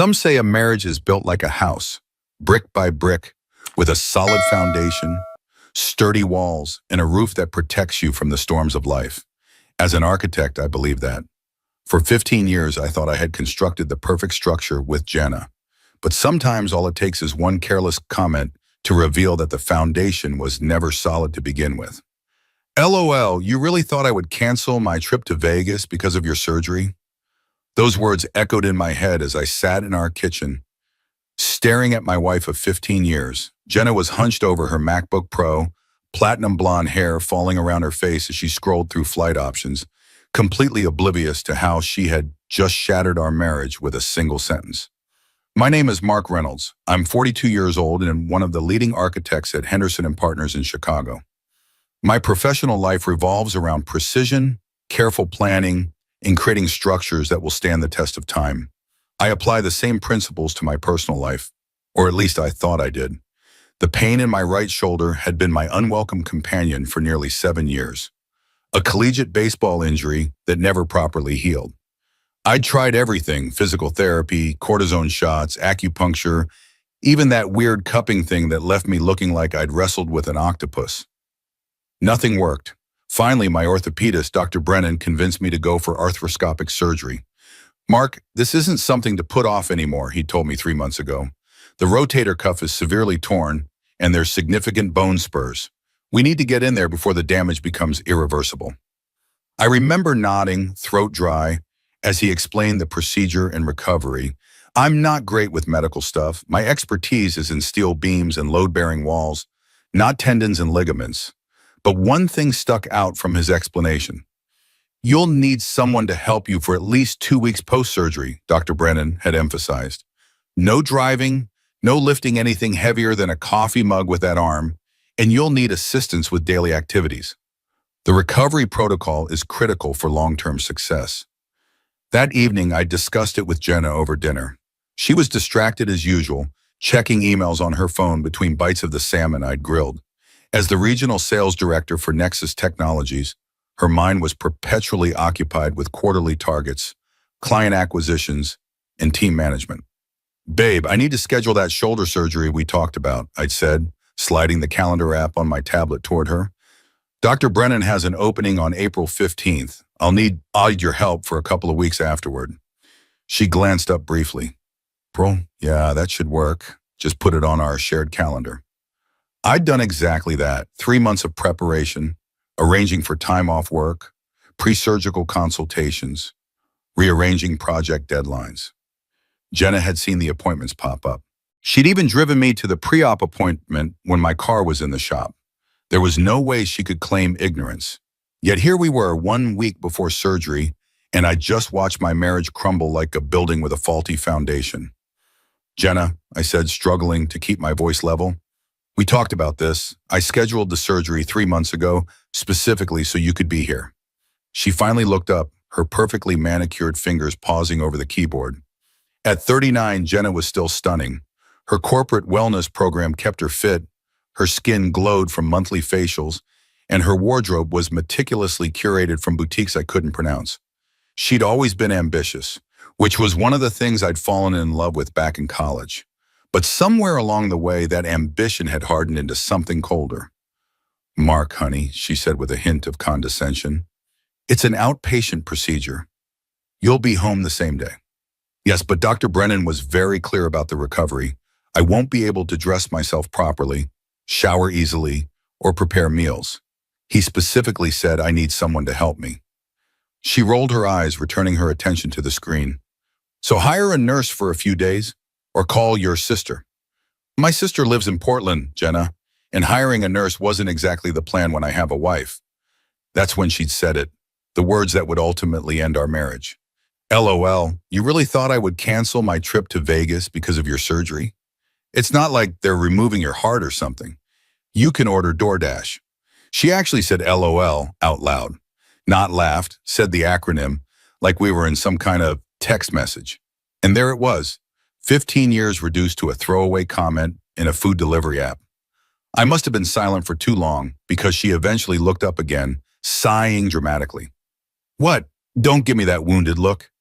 Some say a marriage is built like a house, brick by brick, with a solid foundation, sturdy walls, and a roof that protects you from the storms of life. As an architect, I believe that. For 15 years, I thought I had constructed the perfect structure with Jenna. But sometimes all it takes is one careless comment to reveal that the foundation was never solid to begin with. LOL, you really thought I would cancel my trip to Vegas because of your surgery? Those words echoed in my head as I sat in our kitchen, staring at my wife of 15 years. Jenna was hunched over her MacBook Pro, platinum blonde hair falling around her face as she scrolled through flight options, completely oblivious to how she had just shattered our marriage with a single sentence. My name is Mark Reynolds. I'm 42 years old and one of the leading architects at Henderson & Partners in Chicago. My professional life revolves around precision, careful planning, and creating structures that will stand the test of time. I apply the same principles to my personal life, or at least I thought I did. The pain in my right shoulder had been my unwelcome companion for nearly 7 years. A collegiate baseball injury that never properly healed. I'd tried everything: physical therapy, cortisone shots, acupuncture, even that weird cupping thing that left me looking like I'd wrestled with an octopus. Nothing worked. Finally, my orthopedist, Dr. Brennan, convinced me to go for arthroscopic surgery. Mark, this isn't something to put off anymore, he told me 3 months ago. The rotator cuff is severely torn, and there's significant bone spurs. We need to get in there before the damage becomes irreversible. I remember nodding, throat dry, as he explained the procedure and recovery. I'm not great with medical stuff. My expertise is in steel beams and load-bearing walls, not tendons and ligaments. But one thing stuck out from his explanation. You'll need someone to help you for at least 2 weeks post-surgery, Dr. Brennan had emphasized. No driving, no lifting anything heavier than a coffee mug with that arm, and you'll need assistance with daily activities. The recovery protocol is critical for long-term success. That evening, I discussed it with Jenna over dinner. She was distracted as usual, checking emails on her phone between bites of the salmon I'd grilled. As the regional sales director for Nexus Technologies, her mind was perpetually occupied with quarterly targets, client acquisitions, and team management. Babe, I need to schedule that shoulder surgery we talked about, I'd said, sliding the calendar app on my tablet toward her. Dr. Brennan has an opening on April 15th. I'll need your help for a couple of weeks afterward. She glanced up briefly. Bro, yeah, that should work. Just put it on our shared calendar. I'd done exactly that. 3 months of preparation, arranging for time off work, pre-surgical consultations, rearranging project deadlines. Jenna had seen the appointments pop up. She'd even driven me to the pre-op appointment when my car was in the shop. There was no way she could claim ignorance. Yet here we were 1 week before surgery, and I just watched my marriage crumble like a building with a faulty foundation. Jenna, I said, struggling to keep my voice level. We talked about this. I scheduled the surgery 3 months ago, specifically so you could be here. She finally looked up, her perfectly manicured fingers pausing over the keyboard. At 39, Jenna was still stunning. Her corporate wellness program kept her fit, her skin glowed from monthly facials, and her wardrobe was meticulously curated from boutiques I couldn't pronounce. She'd always been ambitious, which was one of the things I'd fallen in love with back in college. But somewhere along the way, that ambition had hardened into something colder. Mark, honey, she said with a hint of condescension, it's an outpatient procedure. You'll be home the same day. Yes, but Dr. Brennan was very clear about the recovery. I won't be able to dress myself properly, shower easily, or prepare meals. He specifically said I need someone to help me. She rolled her eyes, returning her attention to the screen. So hire a nurse for a few days, or call your sister. My sister lives in Portland, Jenna, and hiring a nurse wasn't exactly the plan when I have a wife. That's when she'd said it, the words that would ultimately end our marriage. LOL, you really thought I would cancel my trip to Vegas because of your surgery? It's not like they're removing your heart or something. You can order DoorDash. She actually said LOL out loud, not laughed, said the acronym like we were in some kind of text message. And there it was, 15 years reduced to a throwaway comment in a food delivery app. I must have been silent for too long because she eventually looked up again, sighing dramatically. What? Don't give me that wounded look.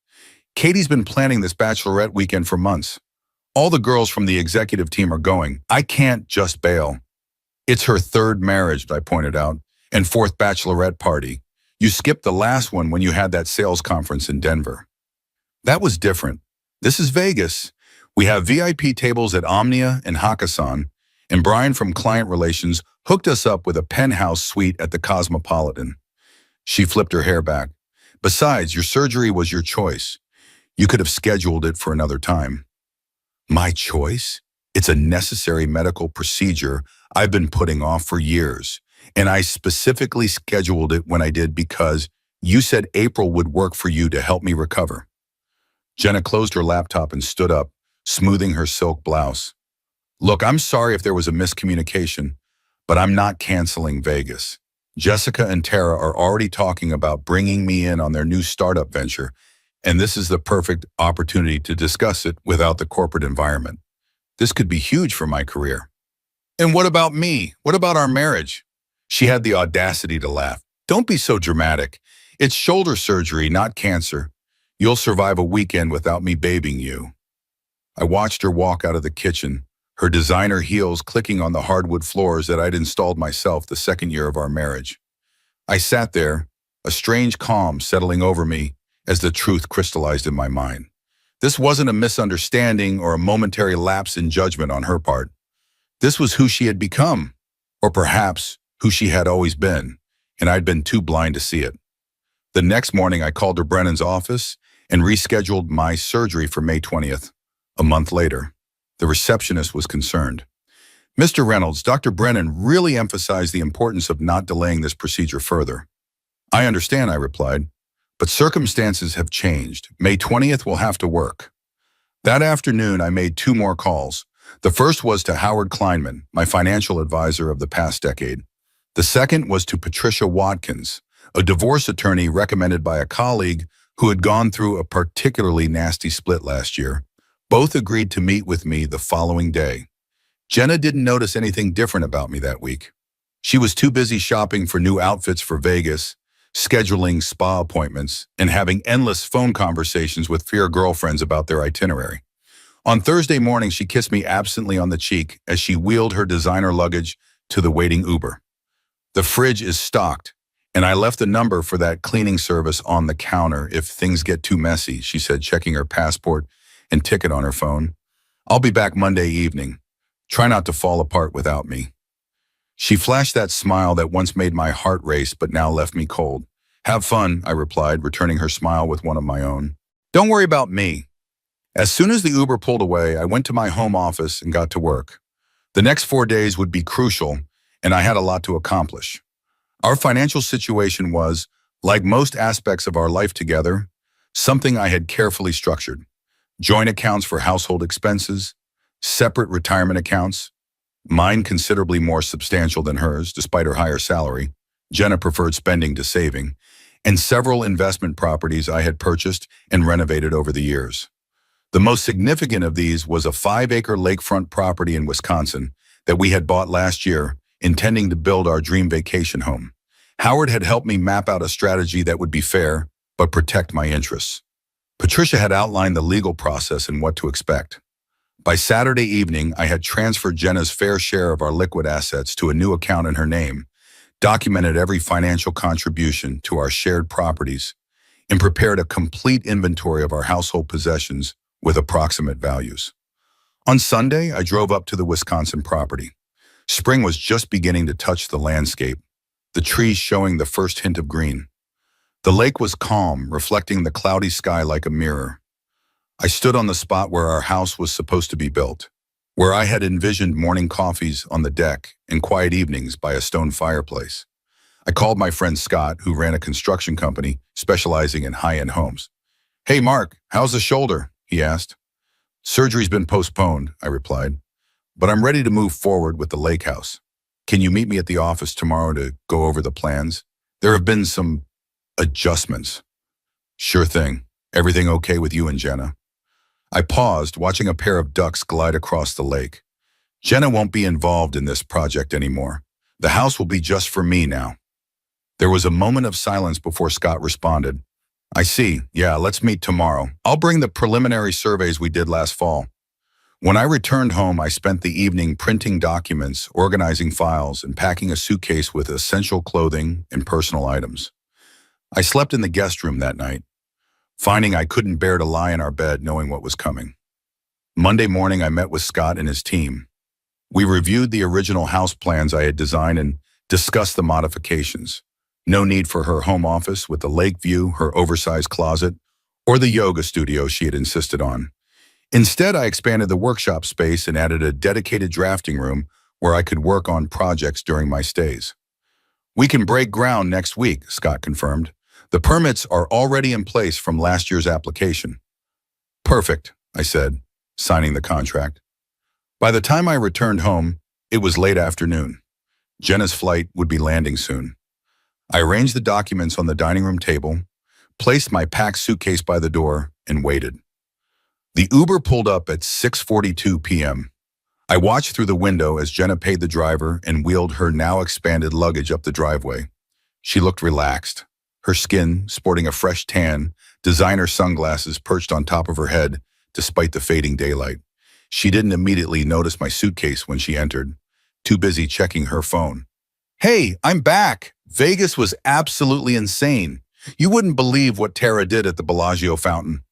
Katie's been planning this bachelorette weekend for months. All the girls from the executive team are going. I can't just bail. It's her third marriage, I pointed out, and fourth bachelorette party. You skipped the last one when you had that sales conference in Denver. That was different. This is Vegas. We have VIP tables at Omnia and Hakkasan, and Brian from Client Relations hooked us up with a penthouse suite at the Cosmopolitan. She flipped her hair back. Besides, your surgery was your choice. You could have scheduled it for another time. My choice? It's a necessary medical procedure I've been putting off for years, and I specifically scheduled it when I did because you said April would work for you to help me recover. Jenna closed her laptop and stood up, smoothing her silk blouse. Look, I'm sorry if there was a miscommunication, but I'm not canceling Vegas. Jessica and Tara are already talking about bringing me in on their new startup venture, and this is the perfect opportunity to discuss it without the corporate environment. This could be huge for my career. And what about me? What about our marriage? She had the audacity to laugh. Don't be so dramatic. It's shoulder surgery, not cancer. You'll survive a weekend without me babying you. I watched her walk out of the kitchen, her designer heels clicking on the hardwood floors that I'd installed myself the second year of our marriage. I sat there, a strange calm settling over me as the truth crystallized in my mind. This wasn't a misunderstanding or a momentary lapse in judgment on her part. This was who she had become, or perhaps who she had always been, and I'd been too blind to see it. The next morning, I called to Brennan's office and rescheduled my surgery for May 20th. A month later, the receptionist was concerned. Mr. Reynolds, Dr. Brennan really emphasized the importance of not delaying this procedure further. I understand, I replied, but circumstances have changed. May 20th will have to work. That afternoon, I made 2 more calls. The first was to Howard Kleinman, my financial advisor of the past decade. The second was to Patricia Watkins, a divorce attorney recommended by a colleague who had gone through a particularly nasty split last year. Both agreed to meet with me the following day. Jenna didn't notice anything different about me that week. She was too busy shopping for new outfits for Vegas, scheduling spa appointments, and having endless phone conversations with fair girlfriends about their itinerary. On Thursday morning, she kissed me absently on the cheek as she wheeled her designer luggage to the waiting Uber. The fridge is stocked, and I left the number for that cleaning service on the counter if things get too messy, she said, checking her passport and ticket on her phone. I'll be back Monday evening. Try not to fall apart without me. She flashed that smile that once made my heart race but now left me cold. Have fun, I replied, returning her smile with one of my own. Don't worry about me. As soon as the Uber pulled away, I went to my home office and got to work. The next 4 days would be crucial, and I had a lot to accomplish. Our financial situation was, like most aspects of our life together, something I had carefully structured. Joint accounts for household expenses, separate retirement accounts, mine considerably more substantial than hers, despite her higher salary. Jenna preferred spending to saving, and several investment properties I had purchased and renovated over the years. The most significant of these was a 5-acre lakefront property in Wisconsin that we had bought last year, intending to build our dream vacation home. Howard had helped me map out a strategy that would be fair, but protect my interests. Patricia had outlined the legal process and what to expect. By Saturday evening, I had transferred Jenna's fair share of our liquid assets to a new account in her name, documented every financial contribution to our shared properties, and prepared a complete inventory of our household possessions with approximate values. On Sunday, I drove up to the Wisconsin property. Spring was just beginning to touch the landscape, the trees showing the first hint of green. The lake was calm, reflecting the cloudy sky like a mirror. I stood on the spot where our house was supposed to be built, where I had envisioned morning coffees on the deck and quiet evenings by a stone fireplace. I called my friend Scott, who ran a construction company specializing in high-end homes. "Hey, Mark, how's the shoulder?" he asked. "Surgery's been postponed," I replied, "but I'm ready to move forward with the lake house. Can you meet me at the office tomorrow to go over the plans? There have been some adjustments." "Sure thing. Everything okay with you and Jenna?" I paused, watching a pair of ducks glide across the lake. Jenna won't be involved in this project anymore. The house will be just for me now. There was a moment of silence before Scott responded. I see. Yeah, let's meet tomorrow. I'll bring the preliminary surveys we did last fall. When I returned home, I spent the evening printing documents, organizing files, and packing a suitcase with essential clothing and personal items. I slept in the guest room that night, finding I couldn't bear to lie in our bed knowing what was coming. Monday morning, I met with Scott and his team. We reviewed the original house plans I had designed and discussed the modifications. No need for her home office with the lake view, her oversized closet, or the yoga studio she had insisted on. Instead, I expanded the workshop space and added a dedicated drafting room where I could work on projects during my stays. We can break ground next week, Scott confirmed. The permits are already in place from last year's application. Perfect, I said, signing the contract. By the time I returned home, it was late afternoon. Jenna's flight would be landing soon. I arranged the documents on the dining room table, placed my packed suitcase by the door, and waited. The Uber pulled up at 6:42 p.m. I watched through the window as Jenna paid the driver and wheeled her now expanded luggage up the driveway. She looked relaxed, her skin sporting a fresh tan, designer sunglasses perched on top of her head despite the fading daylight. She didn't immediately notice my suitcase when she entered, too busy checking her phone. "Hey, I'm back! Vegas was absolutely insane. You wouldn't believe what Tara did at the Bellagio fountain."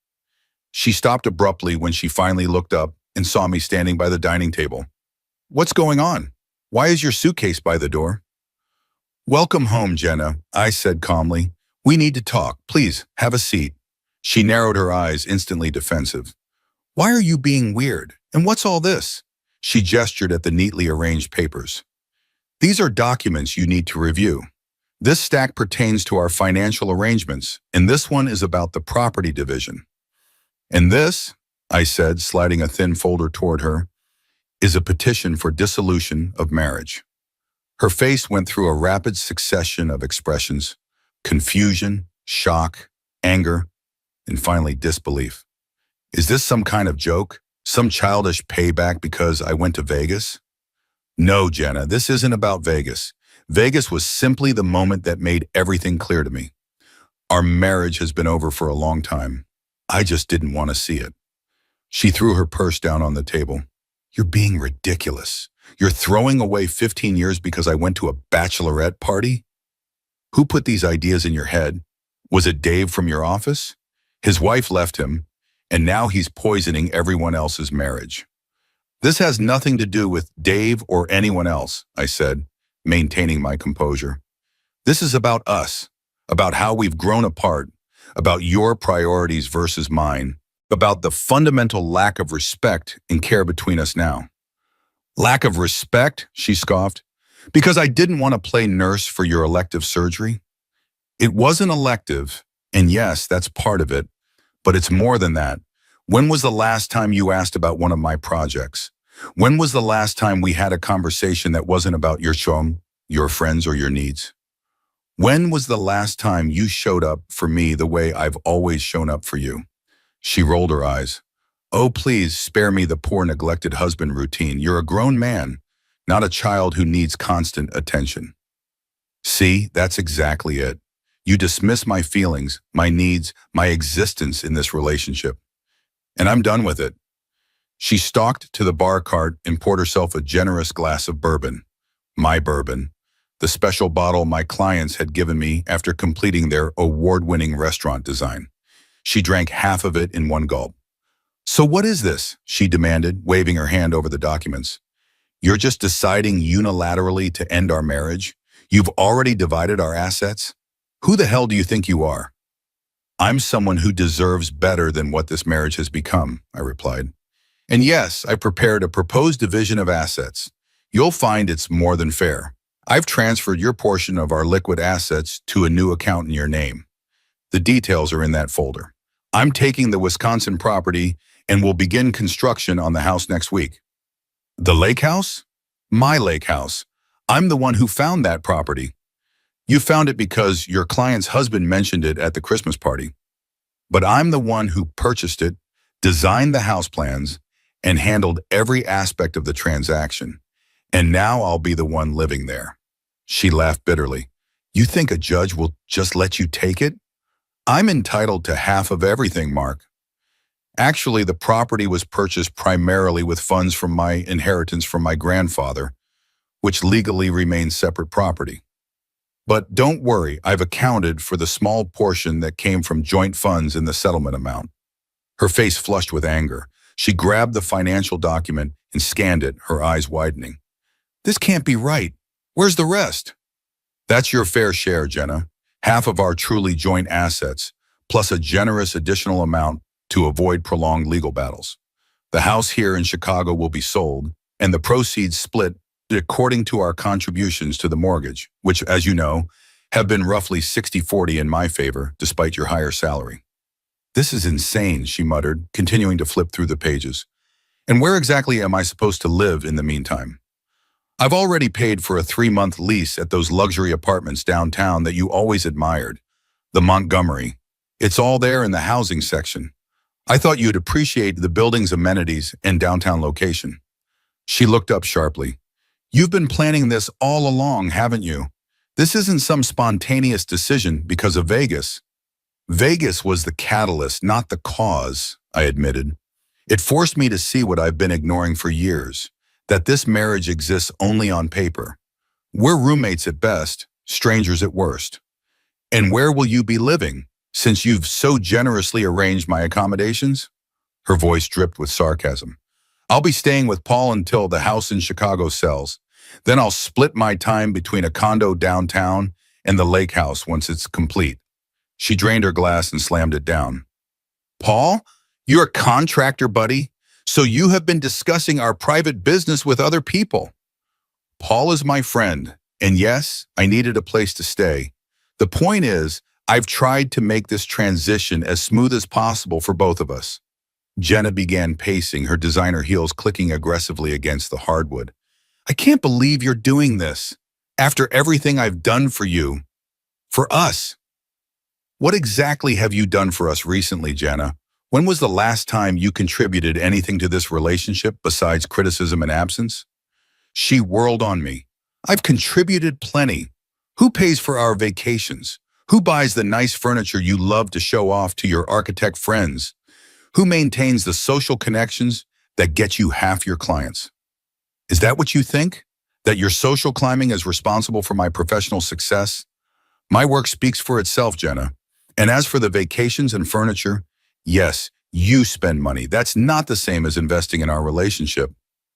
She stopped abruptly when she finally looked up and saw me standing by the dining table. "What's going on? Why is your suitcase by the door?" "Welcome home, Jenna," I said calmly. "We need to talk. Please, have a seat." She narrowed her eyes, instantly defensive. "Why are you being weird? And what's all this?" She gestured at the neatly arranged papers. "These are documents you need to review. This stack pertains to our financial arrangements, and this one is about the property division. And this," I said, sliding a thin folder toward her, "is a petition for dissolution of marriage." Her face went through a rapid succession of expressions: confusion, shock, anger, and finally disbelief. Is this some kind of joke? Some childish payback because I went to Vegas? No, Jenna, this isn't about Vegas. Vegas was simply the moment that made everything clear to me. Our marriage has been over for a long time. I just didn't want to see it. She threw her purse down on the table. "You're being ridiculous. You're throwing away 15 years because I went to a bachelorette party? Who put these ideas in your head? Was it Dave from your office? His wife left him, and now he's poisoning everyone else's marriage." "This has nothing to do with Dave or anyone else," I said, maintaining my composure. "This is about us, about how we've grown apart, about your priorities versus mine, about the fundamental lack of respect and care between us now." "Lack of respect?" she scoffed. "Because I didn't want to play nurse for your elective surgery?" It wasn't elective, and yes, that's part of it, but it's more than that. When was the last time you asked about one of my projects? When was the last time we had a conversation that wasn't about your chum, your friends, or your needs? When was the last time you showed up for me the way I've always shown up for you? She rolled her eyes. "Oh, please spare me the poor neglected husband routine. You're a grown man, not a child who needs constant attention." See, that's exactly it. You dismiss my feelings, my needs, my existence in this relationship. And I'm done with it. She stalked to the bar cart and poured herself a generous glass of bourbon. My bourbon. The special bottle my clients had given me after completing their award-winning restaurant design. She drank half of it in one gulp. "So what is this?" she demanded, waving her hand over the documents. "You're just deciding unilaterally to end our marriage? You've already divided our assets? Who the hell do you think you are?" "I'm someone who deserves better than what this marriage has become," I replied. "And yes, I prepared a proposed division of assets. You'll find it's more than fair. I've transferred your portion of our liquid assets to a new account in your name. The details are in that folder. I'm taking the Wisconsin property and will begin construction on the house next week." "The lake house?" "My lake house. I'm the one who found that property. You found it because your client's husband mentioned it at the Christmas party. But I'm the one who purchased it, designed the house plans, and handled every aspect of the transaction. And now I'll be the one living there." She laughed bitterly. "You think a judge will just let you take it?" I'm entitled to half of everything, Mark. Actually, the property was purchased primarily with funds from my inheritance from my grandfather, which legally remains separate property. But don't worry, I've accounted for the small portion that came from joint funds in the settlement amount. Her face flushed with anger. She grabbed the financial document and scanned it, her eyes widening. This can't be right. Where's the rest? That's your fair share, Jenna. Half of our truly joint assets, plus a generous additional amount to avoid prolonged legal battles. The house here in Chicago will be sold, and the proceeds split according to our contributions to the mortgage, which, as you know, have been roughly 60-40 in my favor, despite your higher salary. This is insane, she muttered, continuing to flip through the pages. And where exactly am I supposed to live in the meantime? I've already paid for a 3-month lease at those luxury apartments downtown that you always admired, the Montgomery. It's all there in the housing section. I thought you'd appreciate the building's amenities and downtown location. She looked up sharply. You've been planning this all along, haven't you? This isn't some spontaneous decision because of Vegas. Vegas was the catalyst, not the cause, I admitted. It forced me to see what I've been ignoring for years, that this marriage exists only on paper. We're roommates at best, strangers at worst. And where will you be living, since you've so generously arranged my accommodations? Her voice dripped with sarcasm. I'll be staying with Paul until the house in Chicago sells. Then I'll split my time between a condo downtown and the lake house once it's complete. She drained her glass and slammed it down. Paul, you're a contractor, buddy, so you have been discussing our private business with other people. Paul is my friend, and yes, I needed a place to stay. The point is, I've tried to make this transition as smooth as possible for both of us. Jenna began pacing, her designer heels clicking aggressively against the hardwood. I can't believe you're doing this. After everything I've done for you. For us. What exactly have you done for us recently, Jenna? When was the last time you contributed anything to this relationship besides criticism and absence? She whirled on me. I've contributed plenty. Who pays for our vacations? Who buys the nice furniture you love to show off to your architect friends? Who maintains the social connections that get you half your clients? Is that what you think? That your social climbing is responsible for my professional success? My work speaks for itself, Jenna. And as for the vacations and furniture, yes, you spend money. That's not the same as investing in our relationship.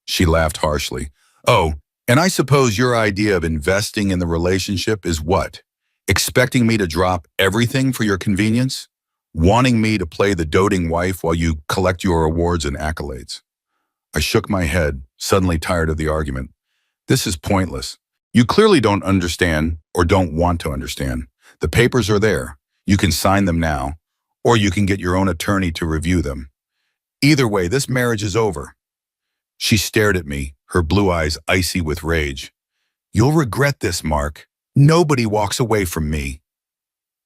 She laughed harshly. Oh, and I suppose your idea of investing in the relationship is what? Expecting me to drop everything for your convenience? Wanting me to play the doting wife while you collect your awards and accolades? I shook my head, suddenly tired of the argument. This is pointless. You clearly don't understand or don't want to understand. The papers are there. You can sign them now, or you can get your own attorney to review them. Either way, this marriage is over. She stared at me, her blue eyes icy with rage. You'll regret this, Mark. Nobody walks away from me.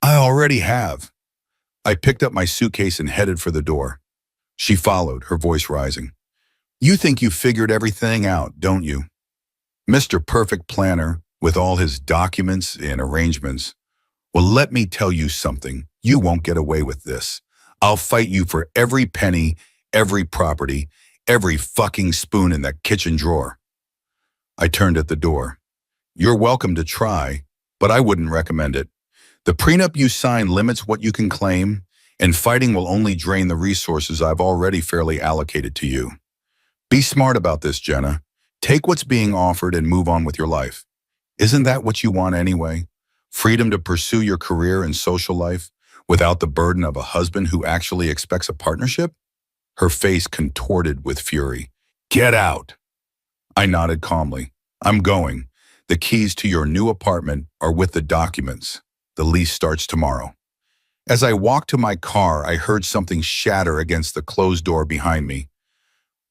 I already have. I picked up my suitcase and headed for the door. She followed, her voice rising. You think you figured everything out, don't you? Mr. Perfect Planner, with all his documents and arrangements. Well, let me tell you something. You won't get away with this. I'll fight you for every penny, every property, every fucking spoon in that kitchen drawer. I turned at the door. You're welcome to try, but I wouldn't recommend it. The prenup you sign limits what you can claim, and fighting will only drain the resources I've already fairly allocated to you. Be smart about this, Jenna. Take what's being offered and move on with your life. Isn't that what you want anyway? Freedom to pursue your career and social life without the burden of a husband who actually expects a partnership? Her face contorted with fury. Get out! I nodded calmly. I'm going. The keys to your new apartment are with the documents. The lease starts tomorrow. As I walked to my car, I heard something shatter against the closed door behind me.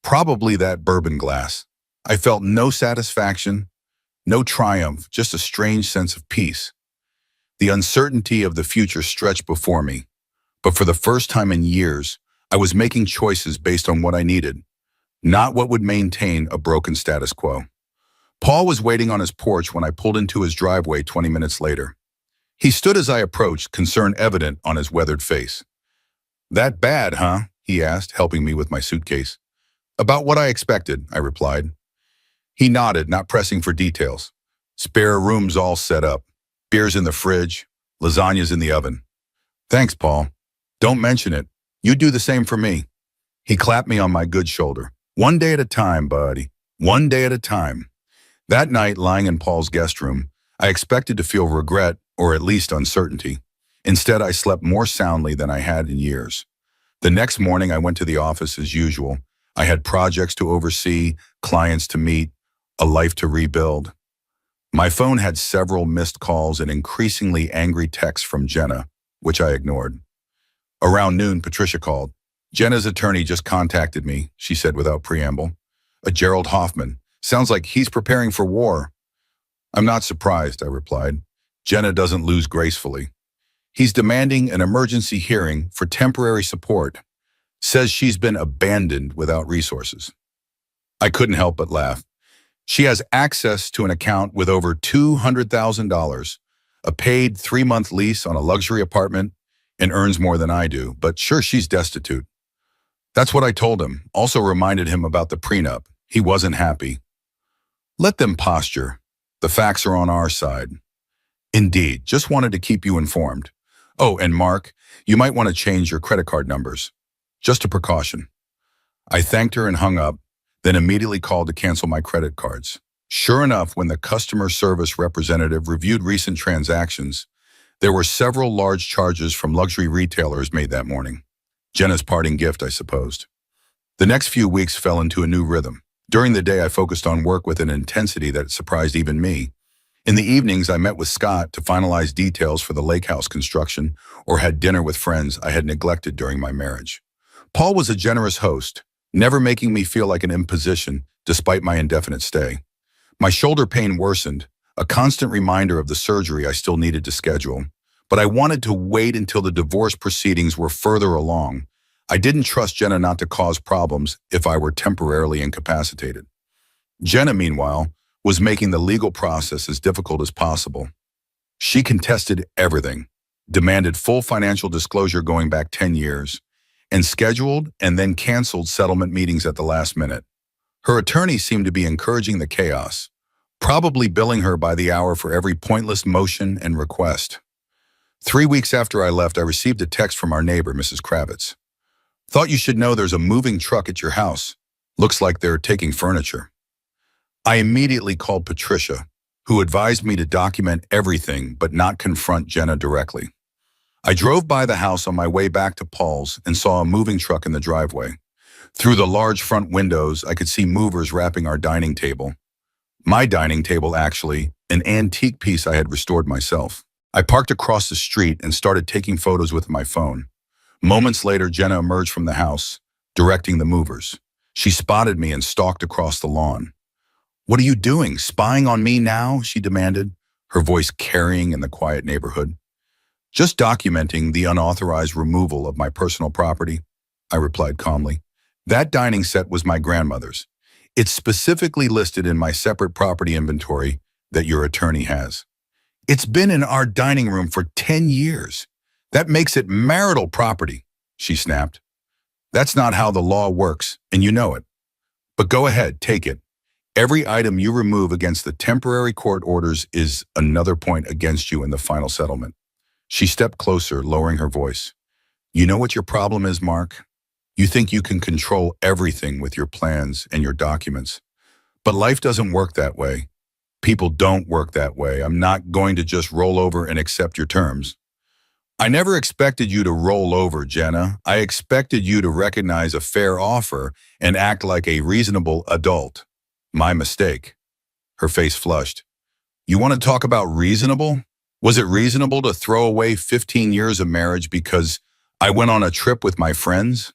Probably that bourbon glass. I felt no satisfaction, no triumph, just a strange sense of peace. The uncertainty of the future stretched before me, but for the first time in years, I was making choices based on what I needed, not what would maintain a broken status quo. Paul was waiting on his porch when I pulled into his driveway 20 minutes later. He stood as I approached, concern evident on his weathered face. "That bad, huh?" he asked, helping me with my suitcase. "About what I expected," I replied. He nodded, not pressing for details. "Spare rooms all set up. Beers in the fridge. Lasagna's in the oven." "Thanks, Paul. Don't mention it. You do the same for me." He clapped me on my good shoulder. "One day at a time, buddy. One day at a time." That night, lying in Paul's guest room, I expected to feel regret, or at least uncertainty. Instead, I slept more soundly than I had in years. The next morning, I went to the office as usual. I had projects to oversee, clients to meet, a life to rebuild. My phone had several missed calls and increasingly angry texts from Jenna, which I ignored. Around noon, Patricia called. "Jenna's attorney just contacted me," she said without preamble. "A Gerald Hoffman. Sounds like he's preparing for war." "I'm not surprised," I replied. "Jenna doesn't lose gracefully. He's demanding an emergency hearing for temporary support. Says she's been abandoned without resources." I couldn't help but laugh. She has access to an account with over $200,000, a paid 3-month lease on a luxury apartment, and earns more than I do, but sure, she's destitute. That's what I told him, also reminded him about the prenup. He wasn't happy. "Let them posture. The facts are on our side." "Indeed, just wanted to keep you informed. Oh, and Mark, you might want to change your credit card numbers. Just a precaution." I thanked her and hung up, then immediately called to cancel my credit cards. Sure enough, when the customer service representative reviewed recent transactions, there were several large charges from luxury retailers made that morning. Jenna's parting gift, I supposed. The next few weeks fell into a new rhythm. During the day, I focused on work with an intensity that surprised even me. In the evenings, I met with Scott to finalize details for the lake house construction or had dinner with friends I had neglected during my marriage. Paul was a generous host, never making me feel like an imposition despite my indefinite stay. My shoulder pain worsened, a constant reminder of the surgery I still needed to schedule. But I wanted to wait until the divorce proceedings were further along. I didn't trust Jenna not to cause problems if I were temporarily incapacitated. Jenna, meanwhile, was making the legal process as difficult as possible. She contested everything, demanded full financial disclosure going back 10 years, and scheduled and then canceled settlement meetings at the last minute. Her attorney seemed to be encouraging the chaos, probably billing her by the hour for every pointless motion and request. 3 weeks after I left, I received a text from our neighbor, Mrs. Kravitz. "Thought you should know there's a moving truck at your house. Looks like they're taking furniture." I immediately called Patricia, who advised me to document everything but not confront Jenna directly. I drove by the house on my way back to Paul's and saw a moving truck in the driveway. Through the large front windows, I could see movers wrapping our dining table. My dining table, actually, an antique piece I had restored myself. I parked across the street and started taking photos with my phone. Moments later, Jenna emerged from the house, directing the movers. She spotted me and stalked across the lawn. "What are you doing, spying on me now?" she demanded, her voice carrying in the quiet neighborhood. "Just documenting the unauthorized removal of my personal property," I replied calmly. "That dining set was my grandmother's. It's specifically listed in my separate property inventory that your attorney has. It's been in our dining room for 10 years. That makes it marital property," she snapped. "That's not how the law works, and you know it. But go ahead, take it. Every item you remove against the temporary court orders is another point against you in the final settlement." She stepped closer, lowering her voice. "You know what your problem is, Mark? You think you can control everything with your plans and your documents. But life doesn't work that way. People don't work that way. I'm not going to just roll over and accept your terms." "I never expected you to roll over, Jenna. I expected you to recognize a fair offer and act like a reasonable adult. My mistake." Her face flushed. "You want to talk about reasonable? Was it reasonable to throw away 15 years of marriage because I went on a trip with my friends?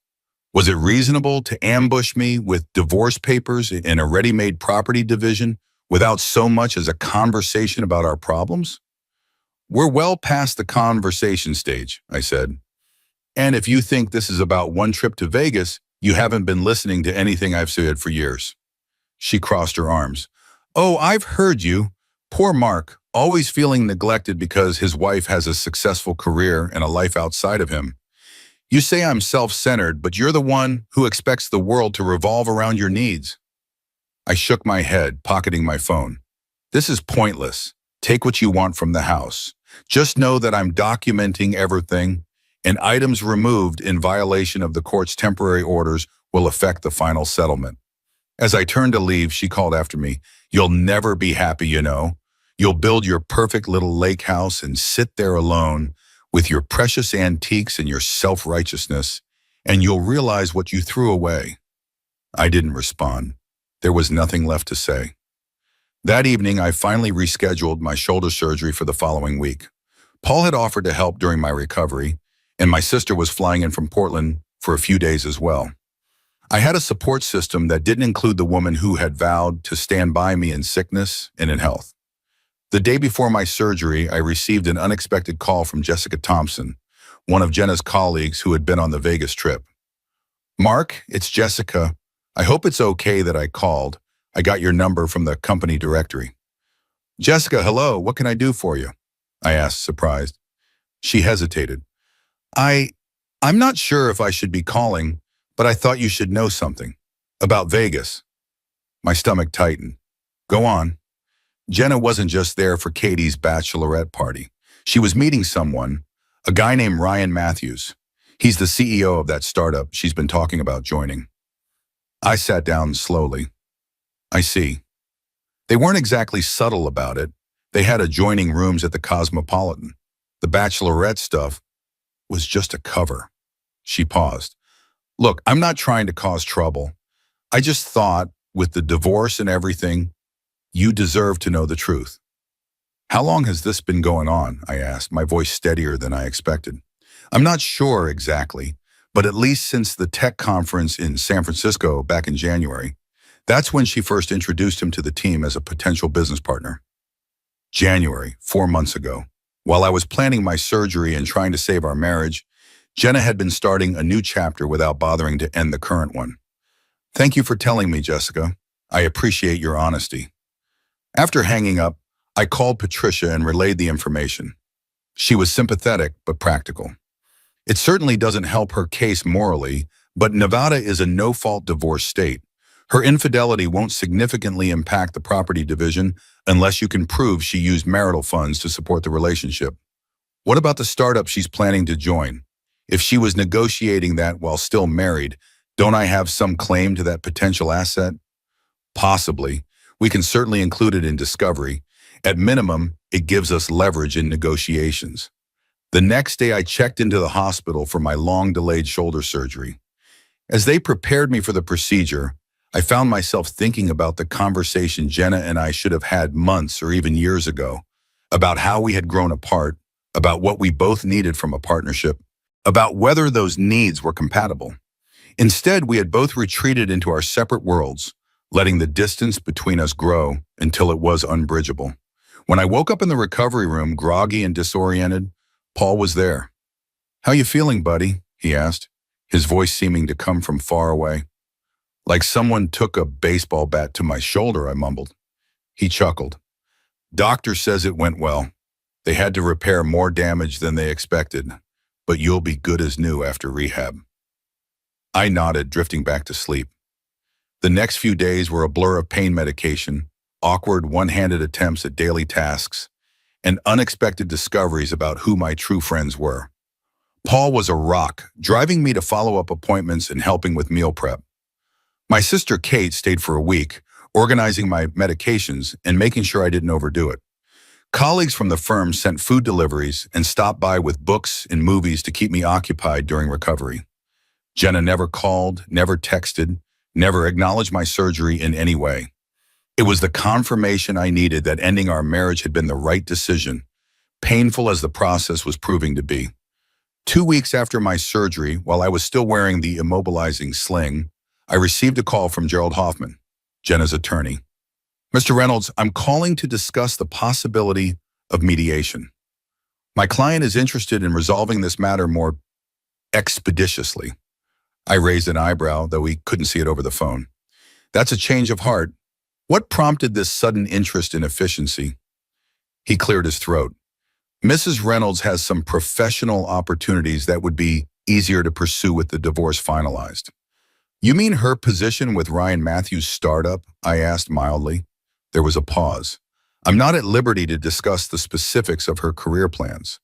Was it reasonable to ambush me with divorce papers in a ready-made property division without so much as a conversation about our problems?" "We're well past the conversation stage," I said. "And if you think this is about one trip to Vegas, you haven't been listening to anything I've said for years." She crossed her arms. "Oh, I've heard you. Poor Mark. always feeling neglected because his wife has a successful career and a life outside of him. You say I'm self-centered, but you're the one who expects the world to revolve around your needs. I shook my head, pocketing my phone. This is pointless. Take what you want from the house. Just know that I'm documenting everything, and items removed in violation of the court's temporary orders will affect the final settlement. As I turned to leave, she called after me, "You'll never be happy, you know. You'll build your perfect little lake house and sit there alone with your precious antiques and your self-righteousness, and you'll realize what you threw away." I didn't respond. There was nothing left to say. That evening, I finally rescheduled my shoulder surgery for the following week. Paul had offered to help during my recovery, and my sister was flying in from Portland for a few days as well. I had a support system that didn't include the woman who had vowed to stand by me in sickness and in health. The day before my surgery, I received an unexpected call from Jessica Thompson, one of Jenna's colleagues who had been on the Vegas trip. "Mark, it's Jessica. I hope it's okay that I called. I got your number from the company directory." "Jessica, hello. What can I do for you?" I asked, surprised. She hesitated. I, I'm not sure if I should be calling, but I thought you should know something. About Vegas." My stomach tightened. "Go on." Jenna wasn't just there for Katie's bachelorette party. She was meeting someone, a guy named Ryan Matthews. He's the CEO of that startup she's been talking about joining. I sat down slowly. "I see." They weren't exactly subtle about it. They had adjoining rooms at the Cosmopolitan. The bachelorette stuff was just a cover. She paused. "Look, I'm not trying to cause trouble. I just thought, with the divorce and everything, you deserve to know the truth." "How long has this been going on?" I asked, my voice steadier than I expected. "I'm not sure exactly, but at least since the tech conference in San Francisco back in January. That's when she first introduced him to the team as a potential business partner." January, 4 months ago. While I was planning my surgery and trying to save our marriage, Jenna had been starting a new chapter without bothering to end the current one. "Thank you for telling me, Jessica. I appreciate your honesty." After hanging up, I called Patricia and relayed the information. She was sympathetic but practical. "It certainly doesn't help her case morally, but Nevada is a no-fault divorce state. Her infidelity won't significantly impact the property division unless you can prove she used marital funds to support the relationship. What about the startup she's planning to join? If she was negotiating that while still married, don't I have some claim to that potential asset?" "Possibly. We can certainly include it in discovery. At minimum, it gives us leverage in negotiations." The next day, I checked into the hospital for my long-delayed shoulder surgery. As they prepared me for the procedure, I found myself thinking about the conversation Jenna and I should have had months or even years ago, about how we had grown apart, about what we both needed from a partnership, about whether those needs were compatible. Instead, we had both retreated into our separate worlds, letting the distance between us grow until it was unbridgeable. When I woke up in the recovery room, groggy and disoriented, Paul was there. "How you feeling, buddy?" he asked, his voice seeming to come from far away. "Like someone took a baseball bat to my shoulder," I mumbled. He chuckled. "Doctor says it went well. They had to repair more damage than they expected, but you'll be good as new after rehab." I nodded, drifting back to sleep. The next few days were a blur of pain medication, awkward one-handed attempts at daily tasks, and unexpected discoveries about who my true friends were. Paul was a rock, driving me to follow-up appointments and helping with meal prep. My sister Kate stayed for a week, organizing my medications and making sure I didn't overdo it. Colleagues from the firm sent food deliveries and stopped by with books and movies to keep me occupied during recovery. Jenna never called, never texted, never acknowledged my surgery in any way. It was the confirmation I needed that ending our marriage had been the right decision, painful as the process was proving to be. 2 weeks after my surgery, while I was still wearing the immobilizing sling, I received a call from Gerald Hoffman, Jenna's attorney. "Mr. Reynolds, I'm calling to discuss the possibility of mediation. My client is interested in resolving this matter more expeditiously." I raised an eyebrow, though he couldn't see it over the phone. "That's a change of heart. What prompted this sudden interest in efficiency?" He cleared his throat. Mrs. Reynolds has some professional opportunities that would be easier to pursue with the divorce finalized. You mean her position with Ryan Matthews' startup? I asked mildly. There was a pause. I'm not at liberty to discuss the specifics of her career plans.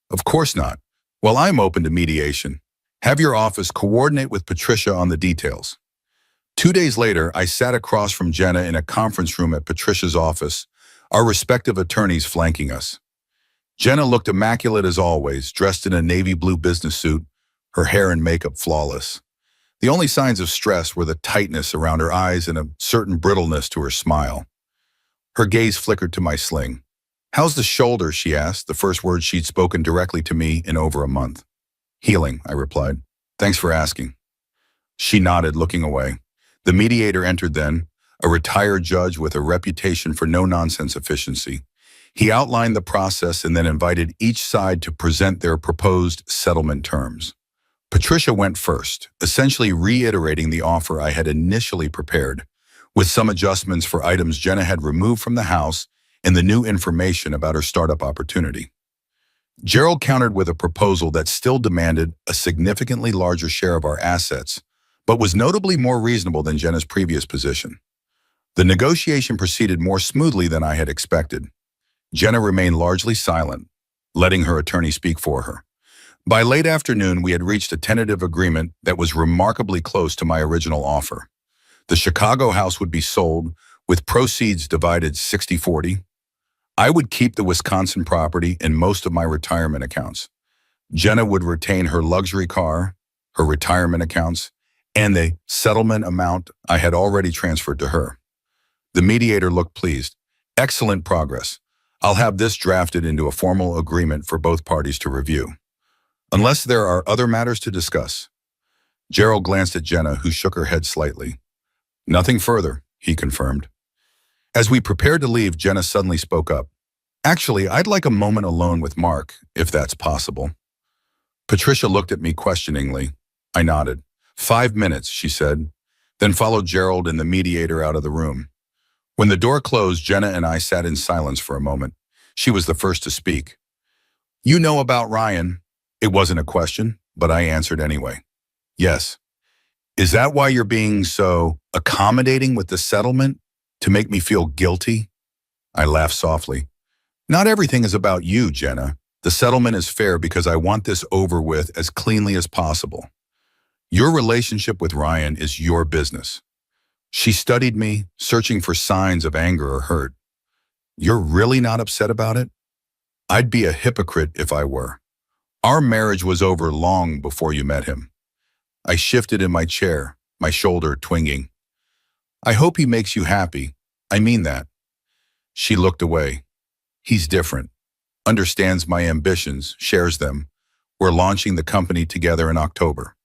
Of course not. Well, I'm open to mediation. Have your office coordinate with Patricia on the details. 2 days later, I sat across from Jenna in a conference room at Patricia's office, our respective attorneys flanking us. Jenna looked immaculate as always, dressed in a navy blue business suit, her hair and makeup flawless. The only signs of stress were the tightness around her eyes and a certain brittleness to her smile. Her gaze flickered to my sling. "How's the shoulder?" she asked, the first word she'd spoken directly to me in over a month. "Healing," I replied. "Thanks for asking." She nodded, looking away. The mediator entered then, a retired judge with a reputation for no-nonsense efficiency. He outlined the process and then invited each side to present their proposed settlement terms. Patricia went first, essentially reiterating the offer I had initially prepared, with some adjustments for items Jenna had removed from the house and the new information about her startup opportunity. Gerald countered with a proposal that still demanded a significantly larger share of our assets, but was notably more reasonable than Jenna's previous position. The negotiation proceeded more smoothly than I had expected. Jenna remained largely silent, letting her attorney speak for her. By late afternoon, we had reached a tentative agreement that was remarkably close to my original offer. The Chicago house would be sold, with proceeds divided 60-40. I would keep the Wisconsin property and most of my retirement accounts. Jenna would retain her luxury car, her retirement accounts, and the settlement amount I had already transferred to her. The mediator looked pleased. "Excellent progress. I'll have this drafted into a formal agreement for both parties to review. Unless there are other matters to discuss." Gerald glanced at Jenna, who shook her head slightly. "Nothing further," he confirmed. As we prepared to leave, Jenna suddenly spoke up. "Actually, I'd like a moment alone with Mark, if that's possible." Patricia looked at me questioningly. I nodded. 5 minutes, she said, then followed Gerald and the mediator out of the room. When the door closed, Jenna and I sat in silence for a moment. She was the first to speak. "You know about Ryan." It wasn't a question, but I answered anyway. "Yes." "Is that why you're being so accommodating with the settlement? To make me feel guilty?" I laughed softly. "Not everything is about you, Jenna. The settlement is fair because I want this over with as cleanly as possible. Your relationship with Ryan is your business." She studied me, searching for signs of anger or hurt. "You're really not upset about it?" "I'd be a hypocrite if I were. Our marriage was over long before you met him." I shifted in my chair, my shoulder twinging. "I hope he makes you happy. I mean that." She looked away. "He's different. Understands my ambitions, shares them. We're launching the company together in October."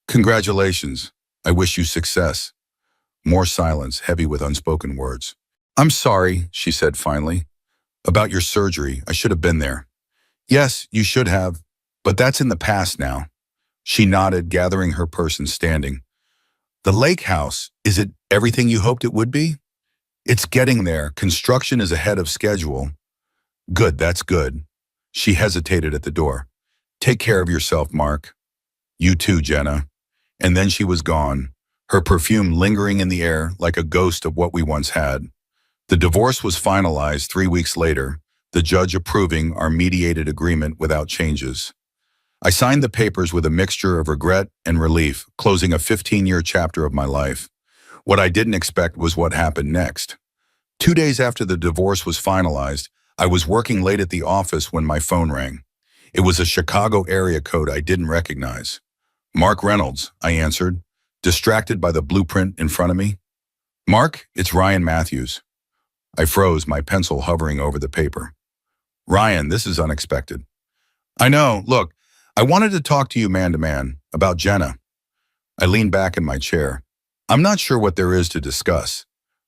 "Congratulations. I wish you success." More silence, heavy with unspoken words. "I'm sorry," she said finally. "About your surgery. I should have been there." "Yes, you should have. But that's in the past now." She nodded, gathering her purse and standing. "The lake house, is it everything you hoped it would be?" "It's getting there. Construction is ahead of schedule." "Good, that's good." She hesitated at the door. "Take care of yourself, Mark." "You too, Jenna." And then she was gone, her perfume lingering in the air like a ghost of what we once had. The divorce was finalized 3 weeks later, the judge approving our mediated agreement without changes. I signed the papers with a mixture of regret and relief, closing a 15-year chapter of my life. What I didn't expect was what happened next. 2 days after the divorce was finalized, I was working late at the office when my phone rang. It was a Chicago area code I didn't recognize. "Mark Reynolds," I answered, distracted by the blueprint in front of me. "Mark, it's Ryan Matthews." I froze, my pencil hovering over the paper. "Ryan, this is unexpected." "I know. Look, I wanted to talk to you man-to-man about Jenna." I leaned back in my chair. "I'm not sure what there is to discuss.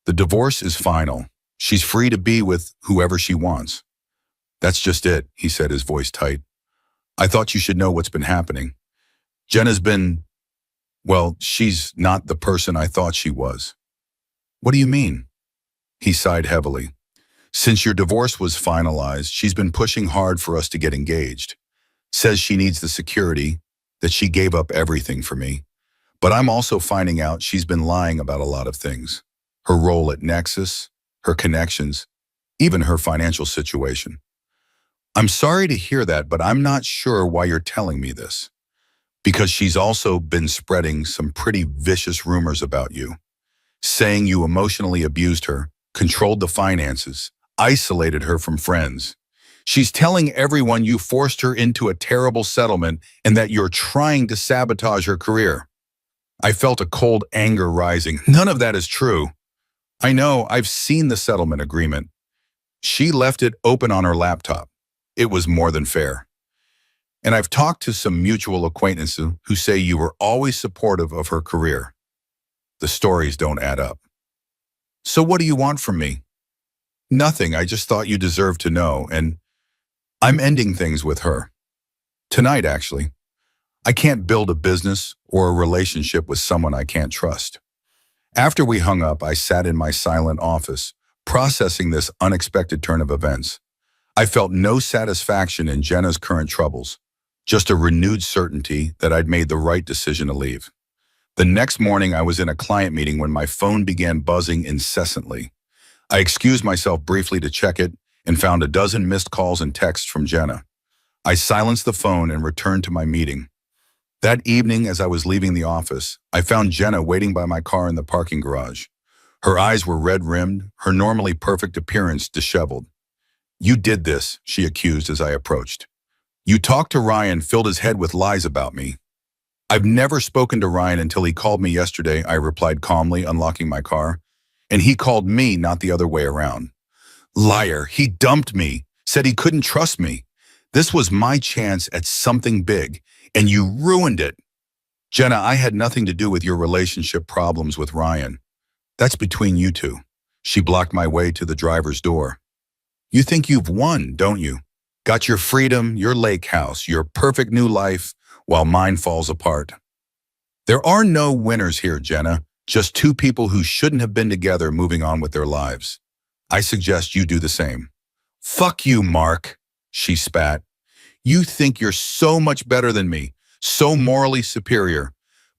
The divorce is final. She's free to be with whoever she wants." "That's just it," he said, his voice tight. "I thought you should know what's been happening. Jenna's been, well, she's not the person I thought she was." "What do you mean?" He sighed heavily. Since your divorce was finalized, she's been pushing hard for us to get engaged. Says she needs the security, that she gave up everything for me. But I'm also finding out she's been lying about a lot of things. Her role at Nexus, her connections, even her financial situation. I'm sorry to hear that, but I'm not sure why you're telling me this. Because she's also been spreading some pretty vicious rumors about you, saying you emotionally abused her, controlled the finances, isolated her from friends. She's telling everyone you forced her into a terrible settlement and that you're trying to sabotage her career. I felt a cold anger rising. None of that is true. I know, I've seen the settlement agreement. She left it open on her laptop. It was more than fair. And I've talked to some mutual acquaintances who say you were always supportive of her career. The stories don't add up. So what do you want from me? Nothing, I just thought you deserved to know, and I'm ending things with her. Tonight, actually. I can't build a business or a relationship with someone I can't trust. After we hung up, I sat in my silent office, processing this unexpected turn of events. I felt no satisfaction in Jenna's current troubles, just a renewed certainty that I'd made the right decision to leave. The next morning, I was in a client meeting when my phone began buzzing incessantly. I excused myself briefly to check it and found a dozen missed calls and texts from Jenna. I silenced the phone and returned to my meeting. That evening, as I was leaving the office, I found Jenna waiting by my car in the parking garage. Her eyes were red-rimmed, her normally perfect appearance disheveled. "You did this," she accused as I approached. "You talked to Ryan, filled his head with lies about me." "I've never spoken to Ryan until he called me yesterday," I replied calmly, unlocking my car. "And he called me, not the other way around." "Liar, he dumped me, said he couldn't trust me. This was my chance at something big, and you ruined it." "Jenna, I had nothing to do with your relationship problems with Ryan. That's between you two." She blocked my way to the driver's door. "You think you've won, don't you? Got your freedom, your lake house, your perfect new life, while mine falls apart." "There are no winners here, Jenna. Just two people who shouldn't have been together moving on with their lives. I suggest you do the same." "Fuck you, Mark," she spat. "You think you're so much better than me, so morally superior,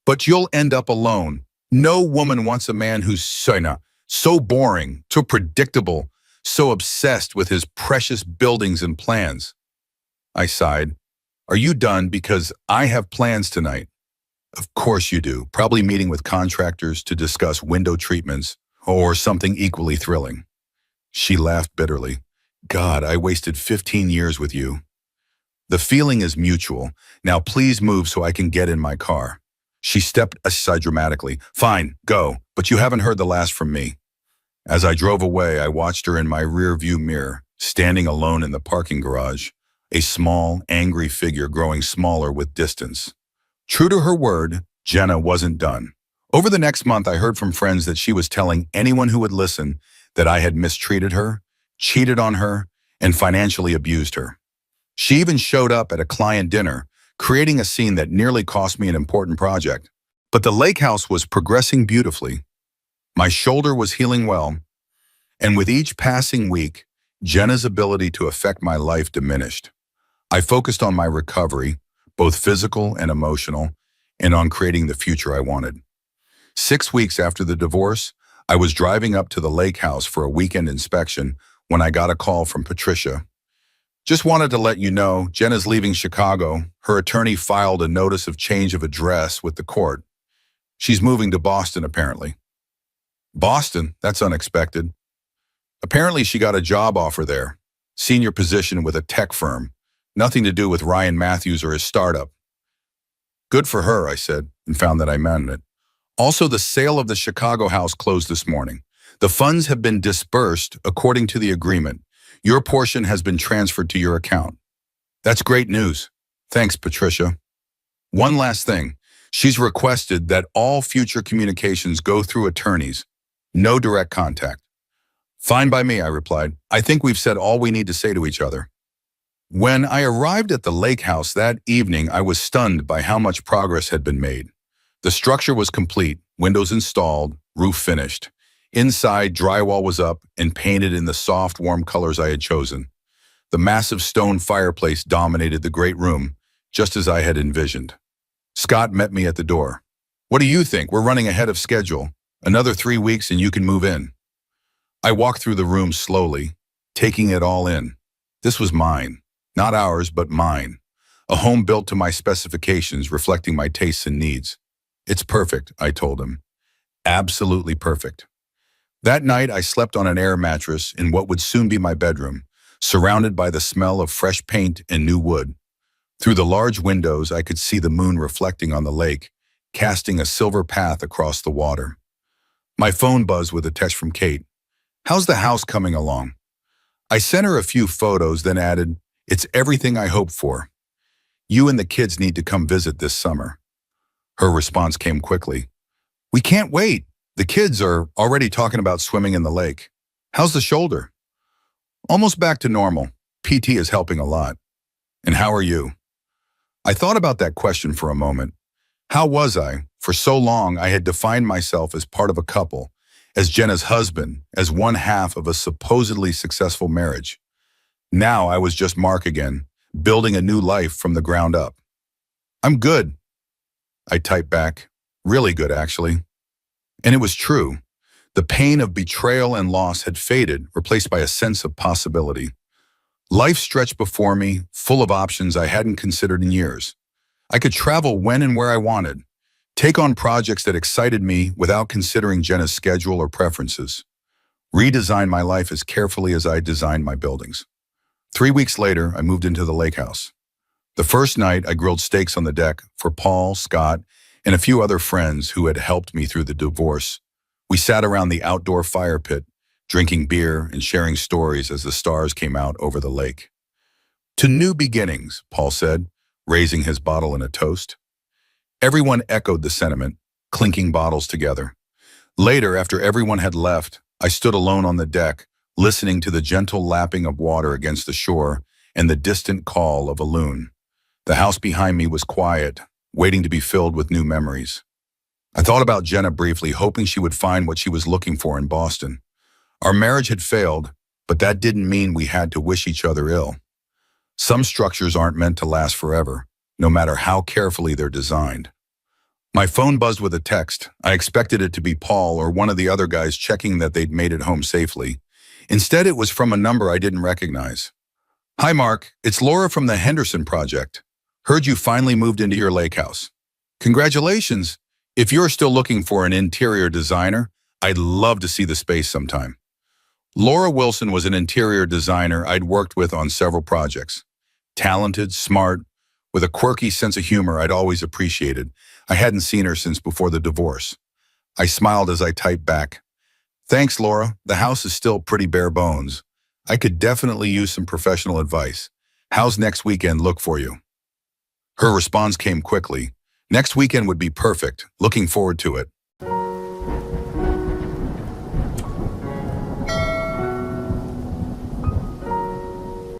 but you'll end up alone. No woman wants a man who's so boring, so predictable, so obsessed with his precious buildings and plans." I sighed. "Are you done? Because I have plans tonight." "Of course you do. Probably meeting with contractors to discuss window treatments or something equally thrilling." She laughed bitterly. "God, I wasted 15 years with you." "The feeling is mutual. Now please move so I can get in my car." She stepped aside dramatically. "Fine, go, but you haven't heard the last from me." As I drove away, I watched her in my rear-view mirror, standing alone in the parking garage, a small, angry figure growing smaller with distance. True to her word, Jenna wasn't done. Over the next month, I heard from friends that she was telling anyone who would listen that I had mistreated her, cheated on her, and financially abused her. She even showed up at a client dinner, creating a scene that nearly cost me an important project. But the lake house was progressing beautifully. My shoulder was healing well, and with each passing week, Jenna's ability to affect my life diminished. I focused on my recovery, both physical and emotional, and on creating the future I wanted. 6 weeks after the divorce, I was driving up to the lake house for a weekend inspection when I got a call from Patricia. "Just wanted to let you know, Jenna's leaving Chicago. Her attorney filed a notice of change of address with the court. She's moving to Boston, apparently." "Boston? That's unexpected." "Apparently she got a job offer there. Senior position with a tech firm. Nothing to do with Ryan Matthews or his startup." "Good for her," I said, and found that I meant it. "Also, the sale of the Chicago house closed this morning. The funds have been disbursed according to the agreement. Your portion has been transferred to your account." "That's great news. Thanks, Patricia." "One last thing. She's requested that all future communications go through attorneys. No direct contact." "Fine by me," I replied. "I think we've said all we need to say to each other." When I arrived at the lake house that evening, I was stunned by how much progress had been made. The structure was complete, windows installed, roof finished. Inside, drywall was up and painted in the soft, warm colors I had chosen. The massive stone fireplace dominated the great room, just as I had envisioned. Scott met me at the door. "What do you think? We're running ahead of schedule. Another 3 weeks and you can move in." I walked through the room slowly, taking it all in. This was mine. Not ours, but mine. A home built to my specifications, reflecting my tastes and needs. "It's perfect," I told him. "Absolutely perfect." That night, I slept on an air mattress in what would soon be my bedroom, surrounded by the smell of fresh paint and new wood. Through the large windows, I could see the moon reflecting on the lake, casting a silver path across the water. My phone buzzed with a text from Kate. "How's the house coming along?" I sent her a few photos, then added, "It's everything I hoped for. You and the kids need to come visit this summer." Her response came quickly. "We can't wait. The kids are already talking about swimming in the lake. How's the shoulder?" "Almost back to normal. PT is helping a lot." "And how are you?" I thought about that question for a moment. How was I? For so long, I had defined myself as part of a couple, as Jenna's husband, as one half of a supposedly successful marriage. Now I was just Mark again, building a new life from the ground up. "I'm good," I typed back. "Really good, actually." And it was true. The pain of betrayal and loss had faded, replaced by a sense of possibility. Life stretched before me, full of options I hadn't considered in years. I could travel when and where I wanted, take on projects that excited me without considering Jenna's schedule or preferences, redesign my life as carefully as I designed my buildings. 3 weeks later, I moved into the lake house. The first night, I grilled steaks on the deck for Paul, Scott, and a few other friends who had helped me through the divorce. We sat around the outdoor fire pit, drinking beer and sharing stories as the stars came out over the lake. "To new beginnings," Paul said, raising his bottle in a toast. Everyone echoed the sentiment, clinking bottles together. Later, after everyone had left, I stood alone on the deck, listening to the gentle lapping of water against the shore and the distant call of a loon. The house behind me was quiet, waiting to be filled with new memories. I thought about Jenna briefly, hoping she would find what she was looking for in Boston. Our marriage had failed, but that didn't mean we had to wish each other ill. Some structures aren't meant to last forever, no matter how carefully they're designed. My phone buzzed with a text. I expected it to be Paul or one of the other guys checking that they'd made it home safely. Instead, it was from a number I didn't recognize. "Hi, Mark. It's Laura from the Henderson Project. Heard you finally moved into your lake house. Congratulations. If you're still looking for an interior designer, I'd love to see the space sometime." Laura Wilson was an interior designer I'd worked with on several projects. Talented, smart, with a quirky sense of humor I'd always appreciated. I hadn't seen her since before the divorce. I smiled as I typed back, "Thanks, Laura. The house is still pretty bare bones. I could definitely use some professional advice. How's next weekend look for you?" Her response came quickly. "Next weekend would be perfect. Looking forward to it."